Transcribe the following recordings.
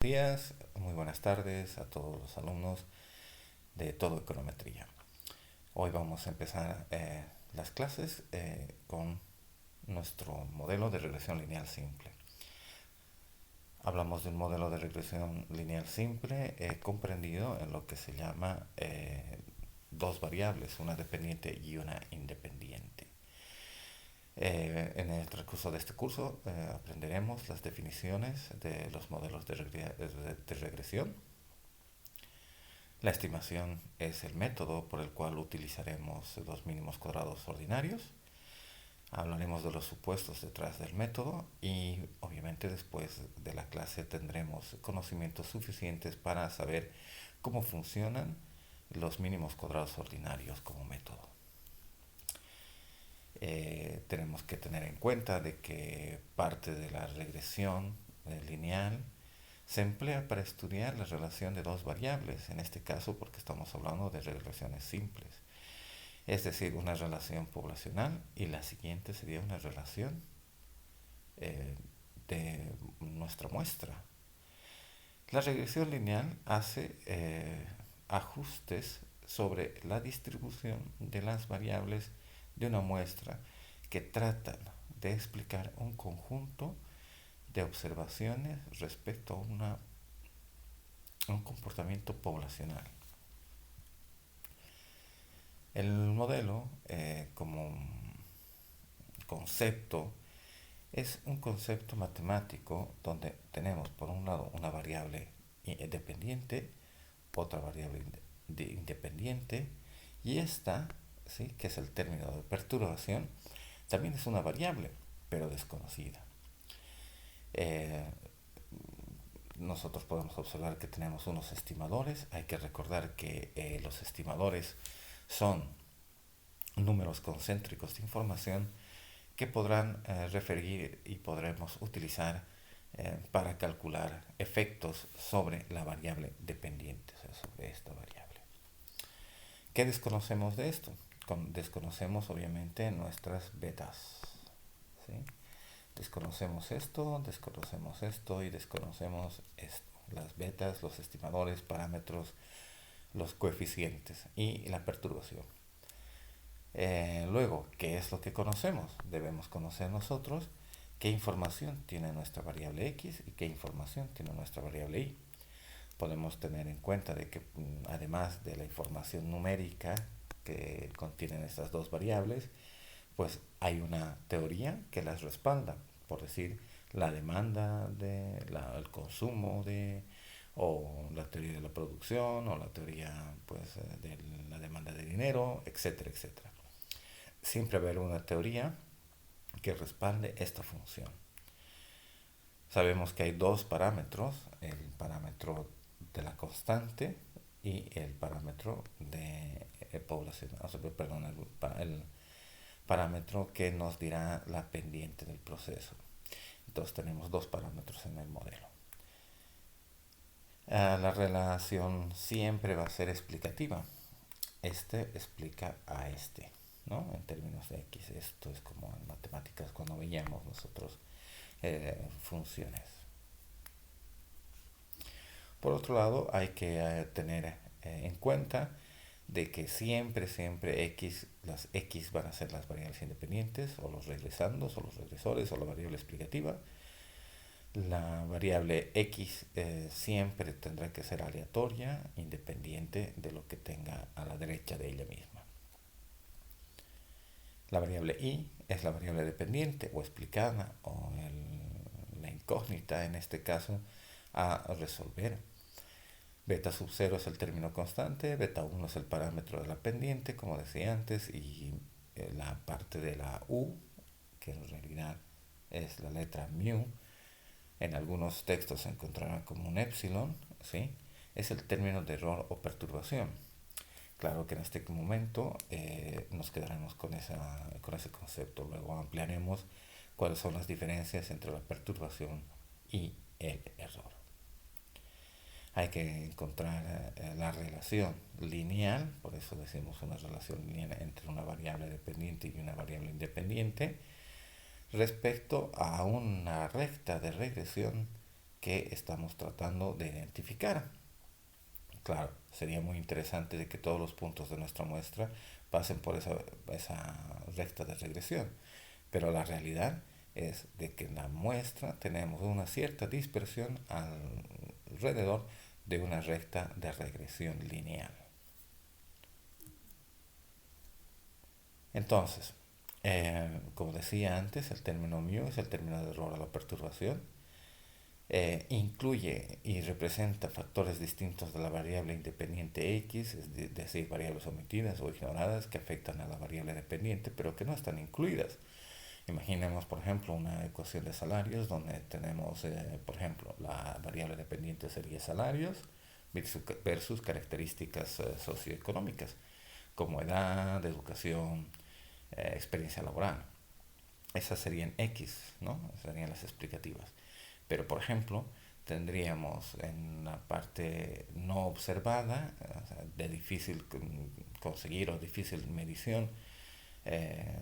Días, muy buenas tardes a todos los alumnos de todo econometría. Hoy vamos a empezar las clases con nuestro modelo de regresión lineal simple. Hablamos de un modelo de regresión lineal simple comprendido en lo que se llama dos variables, una dependiente y una independiente. En el transcurso de este curso aprenderemos las definiciones de los modelos de regresión. La estimación es el método por el cual utilizaremos los mínimos cuadrados ordinarios. Hablaremos de los supuestos detrás del método y obviamente después de la clase tendremos conocimientos suficientes para saber cómo funcionan los mínimos cuadrados ordinarios como método. Tenemos que tener en cuenta de que parte de la regresión lineal se emplea para estudiar la relación de dos variables, en este caso porque estamos hablando de regresiones simples, es decir, una relación poblacional y la siguiente sería una relación de nuestra muestra. La regresión lineal hace ajustes sobre la distribución de las variables de una muestra que tratan de explicar un conjunto de observaciones respecto a un comportamiento poblacional. El modelo como concepto es un concepto matemático donde tenemos por un lado una variable dependiente, otra variable independiente y esta, ¿sí?, que es el término de perturbación, también es una variable pero desconocida. Eh, Nosotros podemos observar que tenemos unos estimadores. Hay que recordar que los estimadores son números concéntricos de información que podrán referir y podremos utilizar para calcular efectos sobre la variable dependiente, o sea, sobre esta variable. ¿Qué desconocemos de esto? Desconocemos obviamente nuestras betas, ¿sí? Desconocemos esto y desconocemos esto. Las betas, los estimadores, parámetros, los coeficientes y la perturbación. Luego, ¿qué es lo que conocemos? Debemos conocer nosotros qué información tiene nuestra variable x y qué información tiene nuestra variable y. Podemos tener en cuenta de que además de la información numérica que contienen estas dos variables, pues hay una teoría que las respalda, por decir, la demanda el consumo o la teoría de la producción, o la teoría pues de la demanda de dinero, etcétera, etcétera. Siempre va a haber una teoría que respalde esta función. Sabemos que hay dos parámetros, el parámetro de la constante y el parámetro de población, perdón, el parámetro que nos dirá la pendiente del proceso. Entonces tenemos dos parámetros en el modelo. La relación siempre va a ser explicativa. Este explica a este, ¿no? En términos de x. Esto es como en matemáticas cuando veíamos nosotros funciones. Por otro lado, hay que tener en cuenta de que siempre las x van a ser las variables independientes, o los regresandos, o los regresores, o la variable explicativa. La variable x siempre tendrá que ser aleatoria, independiente de lo que tenga a la derecha de ella misma. La variable y es la variable dependiente o explicada, o la incógnita en este caso a resolver. Beta sub 0 es el término constante, beta 1 es el parámetro de la pendiente, como decía antes, y la parte de la u, que en realidad es la letra mu, en algunos textos se encontrará como un epsilon, ¿sí?, es el término de error o perturbación. Claro que en este momento nos quedaremos con ese concepto. Luego ampliaremos cuáles son las diferencias entre la perturbación y el error. Hay que encontrar la relación lineal, por eso decimos una relación lineal entre una variable dependiente y una variable independiente, respecto a una recta de regresión que estamos tratando de identificar. Claro, sería muy interesante de que todos los puntos de nuestra muestra pasen por esa recta de regresión, pero la realidad es de que en la muestra tenemos una cierta dispersión alrededor de una recta de regresión lineal. Entonces, como decía antes, el término mu es el término de error a la perturbación. Incluye y representa factores distintos de la variable independiente x, es decir, variables omitidas o ignoradas que afectan a la variable dependiente, pero que no están incluidas. Imaginemos, por ejemplo, una ecuación de salarios donde tenemos, por ejemplo, la variable dependiente sería salarios versus características socioeconómicas, como edad, educación, experiencia laboral. Esas serían X, ¿no? Serían las explicativas. Pero, por ejemplo, tendríamos en la parte no observada, o sea, de difícil conseguir o difícil medición eh,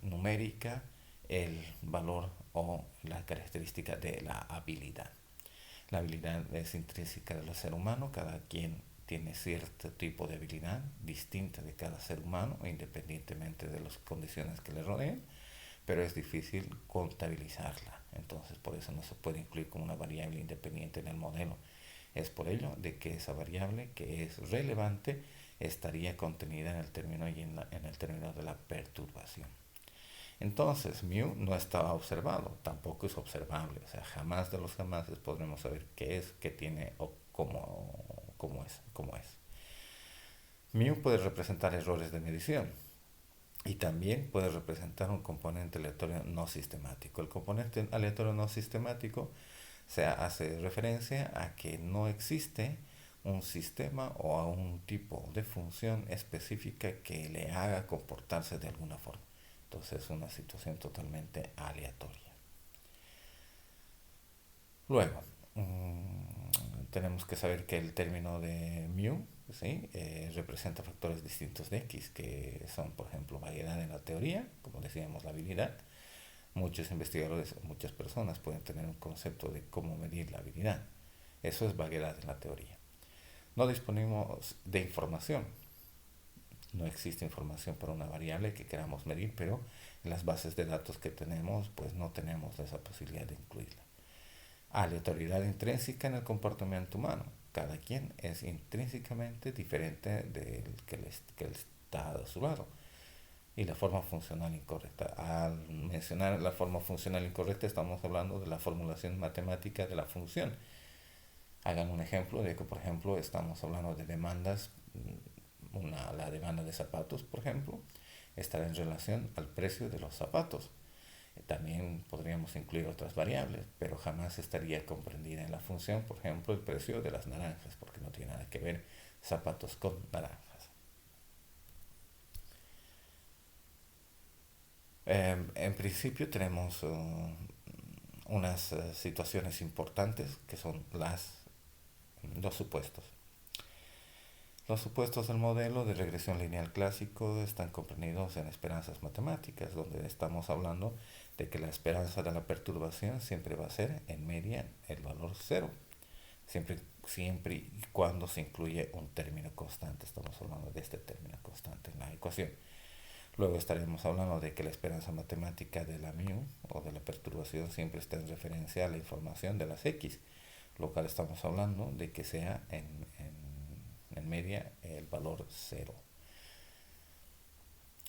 numérica, el valor o la característica de la habilidad. La habilidad es intrínseca del ser humano, cada quien tiene cierto tipo de habilidad distinta de cada ser humano, independientemente de las condiciones que le rodeen, pero es difícil contabilizarla. Entonces, por eso no se puede incluir como una variable independiente en el modelo. Es por ello de que esa variable que es relevante estaría contenida en el término y en el término de la perturbación. Entonces, mu no estaba observado, tampoco es observable. O sea, jamás de los jamases podremos saber qué es, qué tiene o cómo es. Mu puede representar errores de medición y también puede representar un componente aleatorio no sistemático. El componente aleatorio no sistemático se hace referencia a que no existe un sistema o a un tipo de función específica que le haga comportarse de alguna forma. Entonces es una situación totalmente aleatoria. Luego, tenemos que saber que el término de mu, ¿sí? Representa factores distintos de x, que son, por ejemplo, variedad en la teoría, como decíamos, la habilidad. Muchos investigadores, muchas personas pueden tener un concepto de cómo medir la habilidad. Eso es variedad en la teoría. No disponemos de información. No existe información para una variable que queramos medir, pero en las bases de datos que tenemos, pues no tenemos esa posibilidad de incluirla. Aleatoriedad intrínseca en el comportamiento humano. Cada quien es intrínsecamente diferente del que está a su lado. Y la forma funcional incorrecta. Al mencionar la forma funcional incorrecta estamos hablando de la formulación matemática de la función. Hagan un ejemplo de que, por ejemplo, estamos hablando de demandas, la demanda de zapatos, por ejemplo, estará en relación al precio de los zapatos. También podríamos incluir otras variables, pero jamás estaría comprendida en la función, por ejemplo, el precio de las naranjas, porque no tiene nada que ver zapatos con naranjas. En principio tenemos unas situaciones importantes que son los supuestos. Los supuestos del modelo de regresión lineal clásico están comprendidos en esperanzas matemáticas, donde estamos hablando de que la esperanza de la perturbación siempre va a ser en media el valor cero, siempre y cuando se incluye un término constante. Estamos hablando de este término constante en la ecuación. Luego estaremos hablando de que la esperanza matemática de la mu o de la perturbación siempre está en referencia a la información de las x, lo cual estamos hablando de que sea en media el valor cero.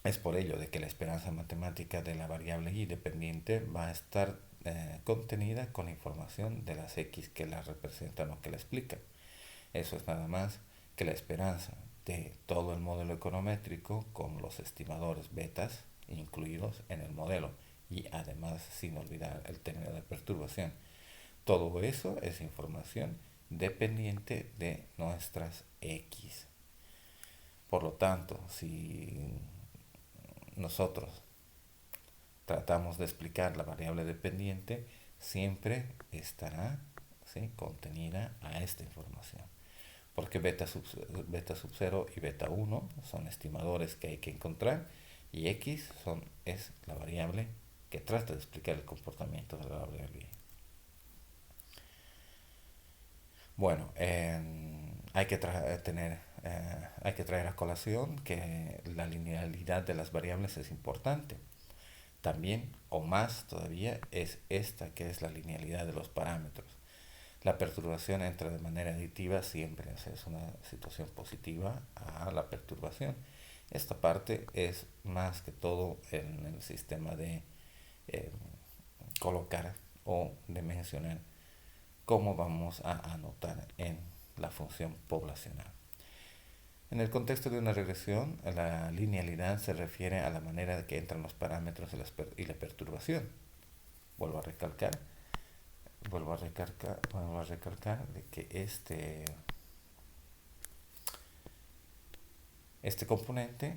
Es por ello de que la esperanza matemática de la variable y dependiente va a estar contenida con información de las x que la representan o que la explican. Eso es nada más que la esperanza de todo el modelo econométrico con los estimadores betas incluidos en el modelo y además sin olvidar el término de perturbación. Todo eso es información dependiente de nuestras x. Por lo tanto, si nosotros tratamos de explicar la variable dependiente, siempre estará, ¿sí?, contenida a esta información. Porque beta sub 0 y beta 1 son estimadores que hay que encontrar y x es la variable que trata de explicar el comportamiento de la variable y. Bueno, hay que traer a colación que la linealidad de las variables es importante. También, o más todavía, es esta que es la linealidad de los parámetros. La perturbación entra de manera aditiva siempre, o sea, es una situación positiva a la perturbación. Esta parte es más que todo en el sistema de eh, colocar o de mencionar cómo vamos a anotar en la función poblacional. En el contexto de una regresión, la linealidad se refiere a la manera de que entran los parámetros y la perturbación. Vuelvo a recalcar, vuelvo a recalcar de que este componente,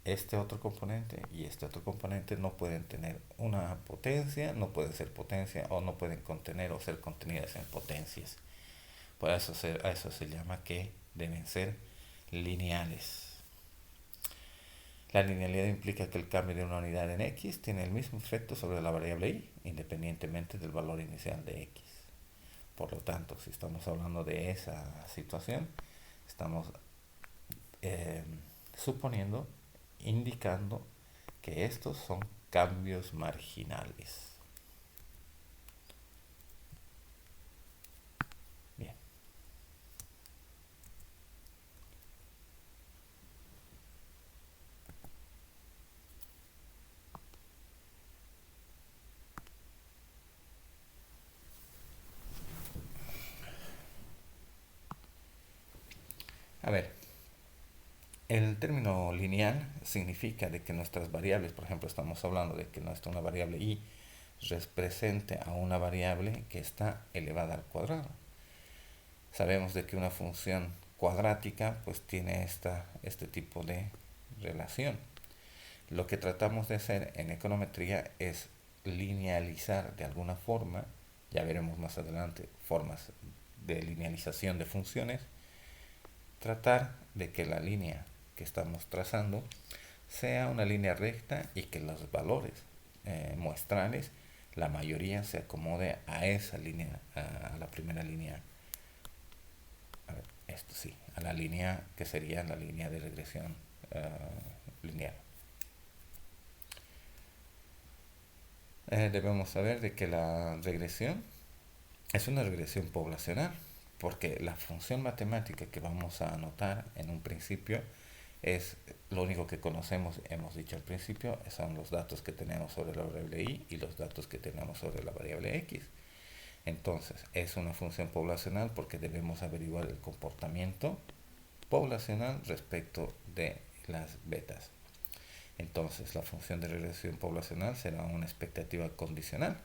este otro componente y este otro componente no pueden tener una potencia, no pueden ser potencia o no pueden contener o ser contenidas en potencias. Por eso a eso se llama que deben ser lineales. La linealidad implica que el cambio de una unidad en x tiene el mismo efecto sobre la variable y, independientemente del valor inicial de x. Por lo tanto, si estamos hablando de esa situación, estamos eh, suponiendo, indicando que estos son cambios marginales. Bien. A ver, el término lineal significa de que nuestras variables, por ejemplo, estamos hablando de que una variable y represente a una variable que está elevada al cuadrado. Sabemos de que una función cuadrática pues tiene este tipo de relación. Lo que tratamos de hacer en econometría es linealizar de alguna forma, ya veremos más adelante formas de linealización de funciones, tratar de que la línea que estamos trazando sea una línea recta y que los valores muestrales, la mayoría se acomode a esa línea, a la primera línea, a ver, esto sí, a la línea que sería la línea de regresión lineal. Debemos saber de que la regresión es una regresión poblacional, porque la función matemática que vamos a anotar en un principio es lo único que conocemos, hemos dicho al principio, son los datos que tenemos sobre la variable y los datos que tenemos sobre la variable x. Entonces, es una función poblacional porque debemos averiguar el comportamiento poblacional respecto de las betas. Entonces, la función de regresión poblacional será una expectativa condicional.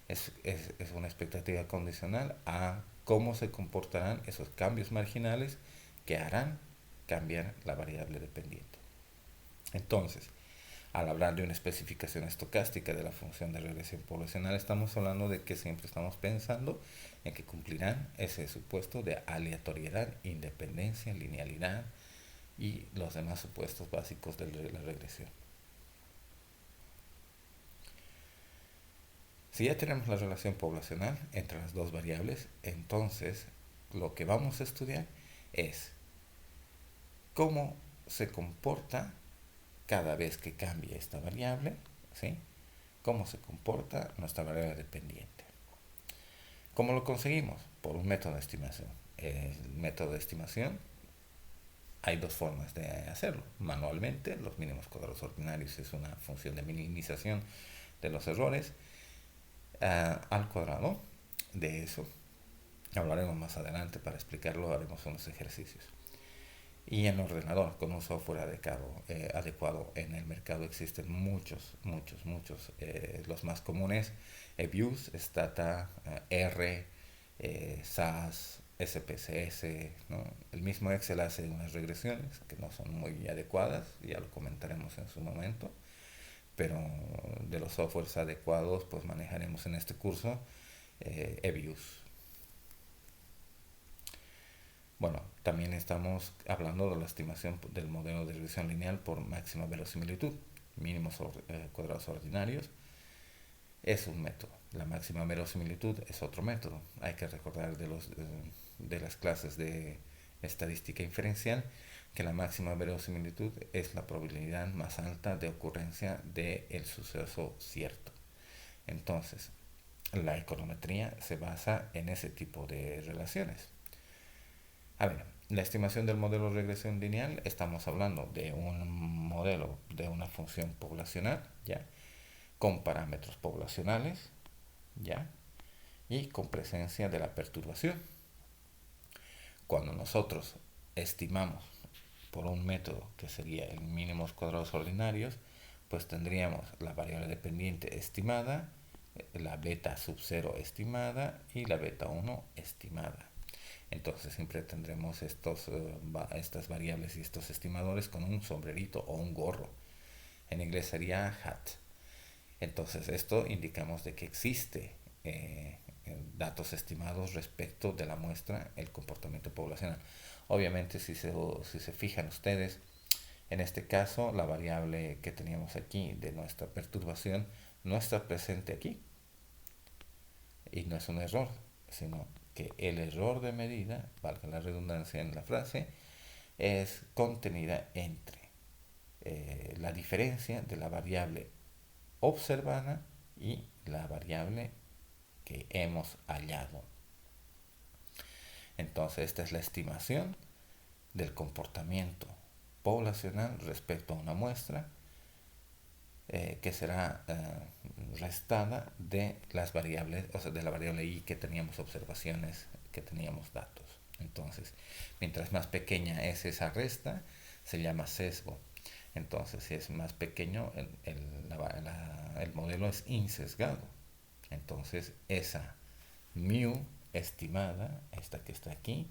Es una expectativa condicional a cómo se comportarán esos cambios marginales que harán cambiar la variable dependiente. Entonces, al hablar de una especificación estocástica de la función de regresión poblacional, estamos hablando de que siempre estamos pensando en que cumplirán ese supuesto de aleatoriedad, independencia, linealidad y los demás supuestos básicos de la regresión. Si ya tenemos la relación poblacional entre las dos variables, entonces lo que vamos a estudiar es cómo se comporta cada vez que cambie esta variable, ¿sí? Cómo se comporta nuestra variable dependiente. ¿Cómo lo conseguimos? Por un método de estimación. El método de estimación hay dos formas de hacerlo. Manualmente, los mínimos cuadrados ordinarios es una función de minimización de los errores al cuadrado. De eso hablaremos más adelante. Para explicarlo haremos unos ejercicios. Y en el ordenador, con un software adecuado en el mercado existen muchos. Los más comunes, Views, Stata, R, SAS, SPSS, ¿no? El mismo Excel hace unas regresiones que no son muy adecuadas, ya lo comentaremos en su momento, pero de los softwares adecuados pues manejaremos en este curso eViews. Bueno, también estamos hablando de la estimación del modelo de regresión lineal por máxima verosimilitud, mínimos cuadrados ordinarios. Es un método. La máxima verosimilitud es otro método. Hay que recordar de las clases de estadística inferencial que la máxima verosimilitud es la probabilidad más alta de ocurrencia del suceso cierto. Entonces, la econometría se basa en ese tipo de relaciones. A ver, la estimación del modelo de regresión lineal, estamos hablando de un modelo de una función poblacional, ¿ya? Con parámetros poblacionales, ¿ya? Y con presencia de la perturbación. Cuando nosotros estimamos por un método que sería el mínimos cuadrados ordinarios, pues tendríamos la variable dependiente estimada, la beta sub 0 estimada y la beta 1 estimada. Entonces siempre tendremos estas variables y estos estimadores con un sombrerito o un gorro. En inglés sería hat. Entonces esto indicamos de que existe datos estimados respecto de la muestra, el comportamiento poblacional. Obviamente si se fijan ustedes, en este caso la variable que teníamos aquí de nuestra perturbación no está presente aquí. Y no es un error, sino que el error de medida, valga la redundancia en la frase, es contenida entre la diferencia de la variable observada y la variable que hemos hallado. Entonces, esta es la estimación del comportamiento poblacional respecto a una muestra que será restada de las variables, o sea, de la variable i que teníamos observaciones, que teníamos datos. Entonces, mientras más pequeña es esa resta, se llama sesgo. Entonces, si es más pequeño, el modelo es insesgado. Entonces, esa mu estimada, esta que está aquí,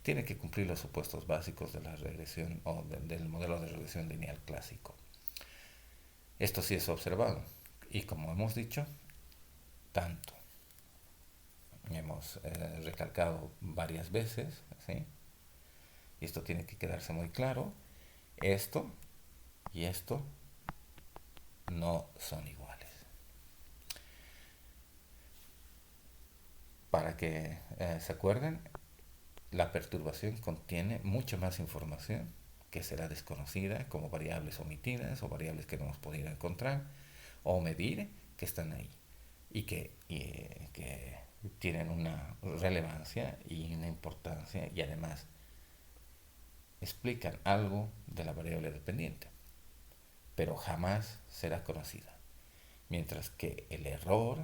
tiene que cumplir los supuestos básicos de la regresión o del modelo de regresión lineal clásico. Esto sí es observado. Y como hemos dicho, tanto hemos recalcado varias veces, ¿sí? Y esto tiene que quedarse muy claro, esto y esto no son iguales. Para que se acuerden, la perturbación contiene mucha más información que será desconocida, como variables omitidas o variables que no hemos podido encontrar o medir, que están ahí y que tienen una relevancia y una importancia y además explican algo de la variable dependiente, pero jamás será conocida. Mientras que el error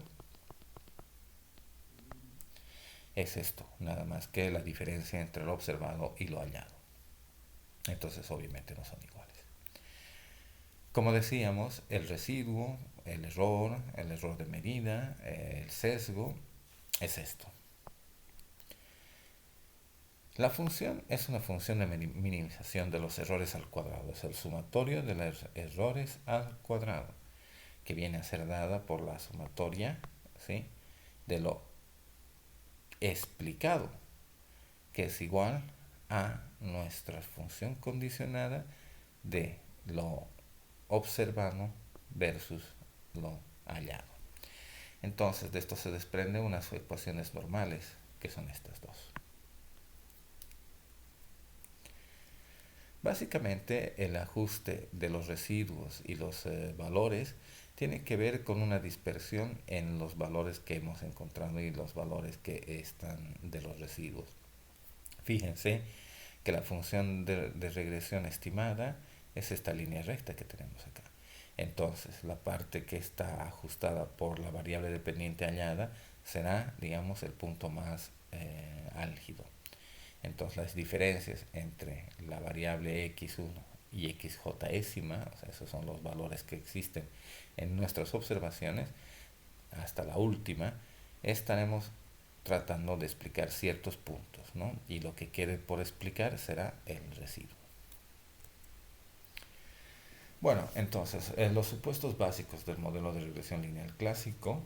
es esto, nada más que la diferencia entre lo observado y lo hallado. Entonces obviamente no son iguales. Como decíamos, el residuo, el error de medida, el sesgo, es esto. La función es una función de minimización de los errores al cuadrado, es el sumatorio de los errores al cuadrado, que viene a ser dada por la sumatoria, ¿sí?, de lo explicado, que es igual a nuestra función condicionada de lo observado versus lo hallado. Entonces de esto se desprenden unas ecuaciones normales, que son estas dos. Básicamente el ajuste de los residuos y los valores tiene que ver con una dispersión en los valores que hemos encontrado y los valores que están de los residuos. Fíjense que la función de regresión estimada es esta línea recta que tenemos acá. Entonces, la parte que está ajustada por la variable dependiente hallada será, digamos, el punto más álgido. Entonces, las diferencias entre la variable x1 y xjésima, o sea, esos son los valores que existen en nuestras observaciones, hasta la última, estaremos tratando de explicar ciertos puntos, ¿no? Y lo que quede por explicar será el residuo. Bueno, entonces, los supuestos básicos del modelo de regresión lineal clásico,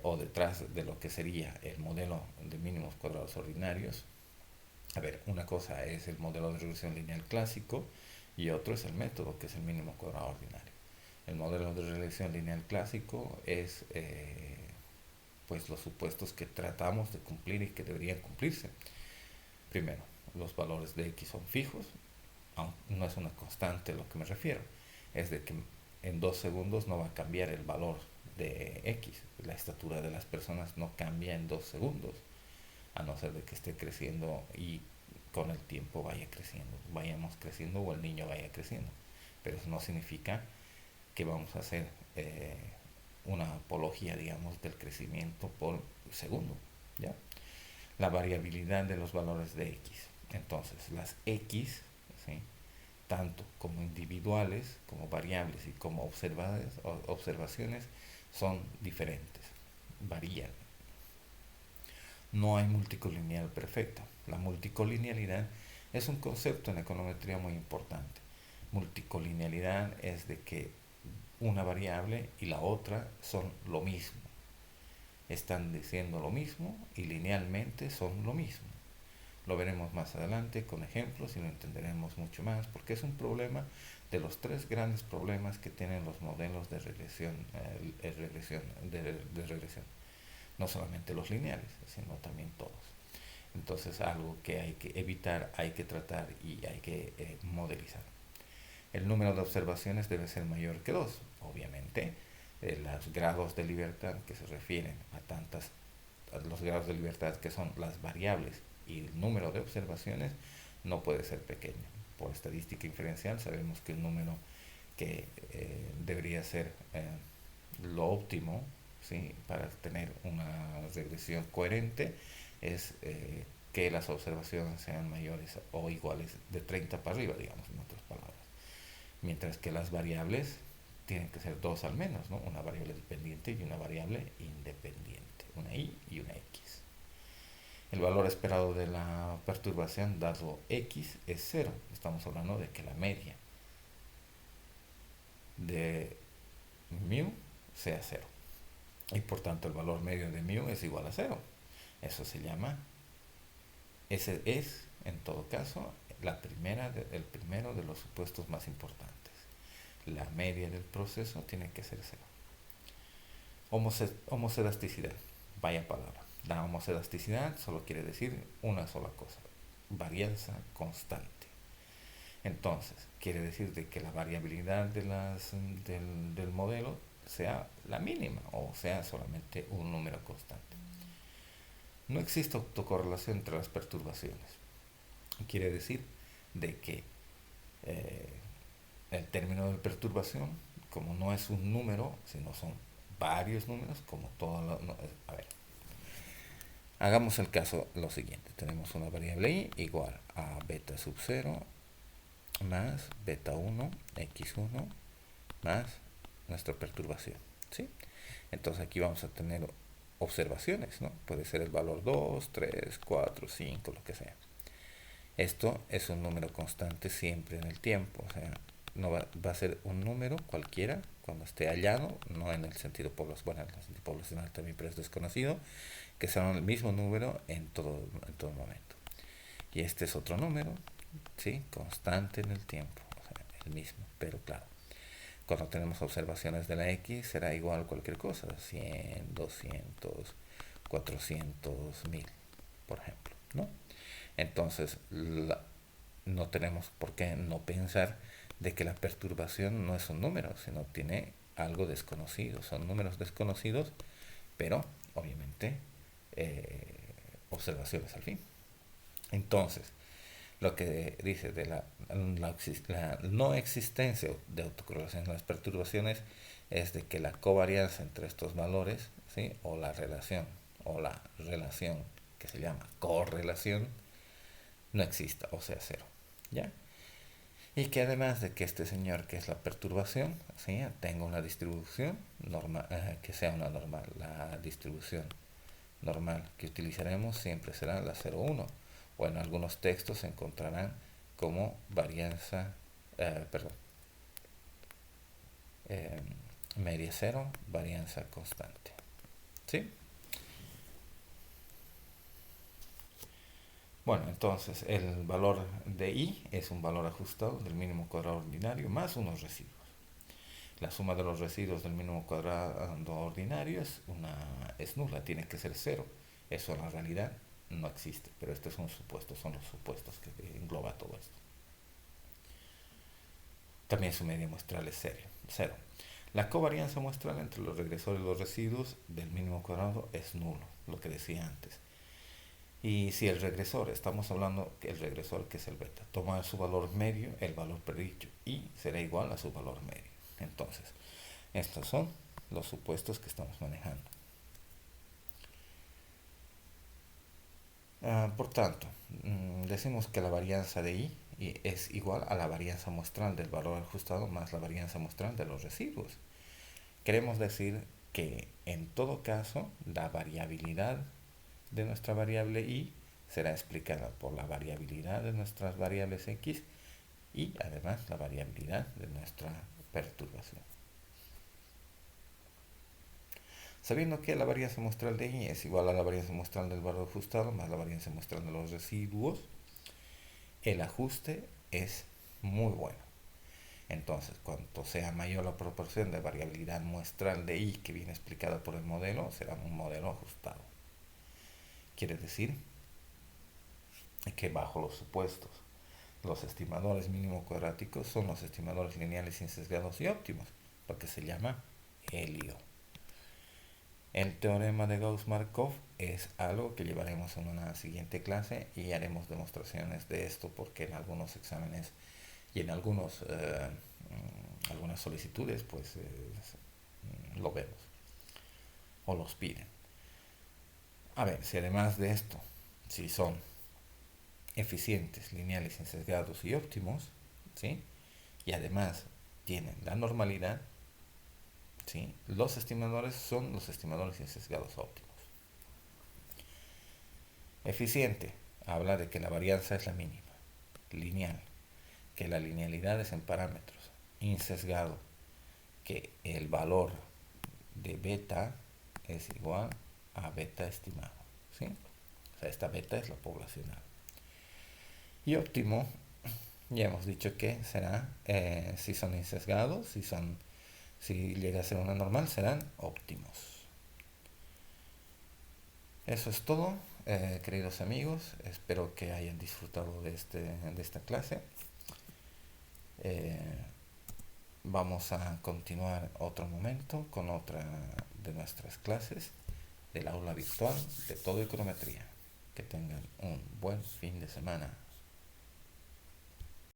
o detrás de lo que sería el modelo de mínimos cuadrados ordinarios. A ver, una cosa es el modelo de regresión lineal clásico y otro es el método, que es el mínimo cuadrado ordinario. El modelo de regresión lineal clásico es pues los supuestos que tratamos de cumplir y que deberían cumplirse. Primero, los valores de x son fijos, no es una constante a lo que me refiero, es de que en 2 segundos no va a cambiar el valor de x, la estatura de las personas no cambia en 2 segundos, a no ser de que esté creciendo y con el tiempo vayamos creciendo o el niño vaya creciendo, pero eso no significa que vamos a hacer una apología, digamos, del crecimiento por segundo, ¿ya? La variabilidad de los valores de x. Entonces, las x, ¿sí?, tanto como individuales, como variables y como observaciones, son diferentes, varían. No hay multicolineal perfecta. La multicolinealidad es un concepto en econometría muy importante. Multicolinealidad es de que una variable y la otra son lo mismo. Están diciendo lo mismo y linealmente son lo mismo. Lo veremos más adelante con ejemplos y lo entenderemos mucho más, porque es un problema de los 3 grandes problemas que tienen los modelos de regresión, de regresión. No solamente los lineales, sino también todos. Entonces, algo que hay que evitar, hay que tratar y hay que modelizar. El número de observaciones debe ser mayor que 2, obviamente. Los grados de libertad que se refieren a los grados de libertad que son las variables y el número de observaciones no puede ser pequeño. Por estadística inferencial sabemos que el número que debería ser lo óptimo, ¿sí?, para tener una regresión coherente es que las observaciones sean mayores o iguales de 30 para arriba, digamos, en otras palabras. Mientras que las variables tienen que ser 2 al menos, ¿no? Una variable dependiente y una variable independiente, una y una x. El valor esperado de la perturbación dado x es 0. Estamos hablando de que la media de mu sea 0. Y por tanto el valor medio de mu es igual a 0. Eso se llama, ese es, en todo caso, el primero de los supuestos más importantes. La media del proceso tiene que ser 0. Homocedasticidad, vaya palabra. La homocedasticidad solo quiere decir una sola cosa: varianza constante. Entonces, quiere decir de que la variabilidad del modelo sea la mínima o sea solamente un número constante. No existe autocorrelación entre las perturbaciones. Quiere decir de que el término de perturbación, como no es un número, sino son varios números, como todo a ver, hagamos el caso lo siguiente. Tenemos una variable y igual a beta sub 0 más beta 1 x1 más nuestra perturbación, ¿sí? Entonces aquí vamos a tener observaciones, ¿no? Puede ser el valor 2, 3, 4, 5, lo que sea. Esto es un número constante siempre en el tiempo, o sea, no va a ser un número cualquiera cuando esté hallado, no en el sentido poblacional, bueno, en el sentido poblacional también, pero es desconocido, que sea el mismo número en todo momento. Y este es otro número, ¿sí?, constante en el tiempo, o sea, el mismo, pero claro, cuando tenemos observaciones de la x será igual cualquier cosa, 100, 200, 400, 1000, por ejemplo, ¿no? Entonces, no tenemos por qué no pensar de que la perturbación no es un número, sino tiene algo desconocido. Son números desconocidos, pero obviamente observaciones al fin. Entonces, lo que dice de la no existencia de autocorrelación en las perturbaciones es de que la covarianza entre estos valores, ¿sí?, o la relación que se llama correlación, no exista, o sea, 0, ¿ya? Y que además de que este señor, que es la perturbación, ¿sí?, tenga una distribución normal, que sea una normal. La distribución normal que utilizaremos siempre será la 0,1, o en algunos textos se encontrarán como varianza, media 0, varianza constante, ¿sí? Bueno, entonces el valor de i es un valor ajustado del mínimo cuadrado ordinario más unos residuos. La suma de los residuos del mínimo cuadrado ordinario es nula, tiene que ser 0. Eso en la realidad no existe, pero este es un supuesto, son los supuestos que engloba todo esto. También su media muestral es cero. La covarianza muestral entre los regresores y los residuos del mínimo cuadrado es nulo, lo que decía antes. Y si el regresor, estamos hablando que el regresor que es el beta, toma su valor medio, el valor predicho, y será igual a su valor medio. Entonces, estos son los supuestos que estamos manejando. Por tanto, decimos que la varianza de I es igual a la varianza muestral del valor ajustado más la varianza muestral de los residuos. Queremos decir que en todo caso la variabilidad de nuestra variable y será explicada por la variabilidad de nuestras variables x y además la variabilidad de nuestra perturbación. Sabiendo que la varianza muestral de y es igual a la varianza muestral del valor ajustado más la varianza muestral de los residuos, el ajuste es muy bueno. Entonces, cuanto sea mayor la proporción de variabilidad muestral de i que viene explicada por el modelo, será un modelo ajustado. Quiere decir que bajo los supuestos, los estimadores mínimo cuadráticos son los estimadores lineales sin sesgados y óptimos, lo que se llama helio. El teorema de Gauss-Markov es algo que llevaremos en una siguiente clase y haremos demostraciones de esto porque en algunos exámenes y en algunas solicitudes pues lo vemos o los piden. A ver, si además de esto, si son eficientes, lineales, sin sesgados y óptimos, ¿sí? Y además tienen la normalidad, ¿sí? Los estimadores son los estimadores sin sesgados óptimos. Eficiente, habla de que la varianza es la mínima. Lineal, que la linealidad es en parámetros. Insesgado, que el valor de beta es igual a beta estimado, ¿sí? O sea, esta beta es la poblacional. Y óptimo, ya hemos dicho que será, si son insesgados, si llega a ser una normal, serán óptimos. Eso es todo, queridos amigos. Espero que hayan disfrutado de esta clase. Vamos a continuar otro momento con otra de nuestras clases del aula virtual de todo econometría. Que tengan un buen fin de semana.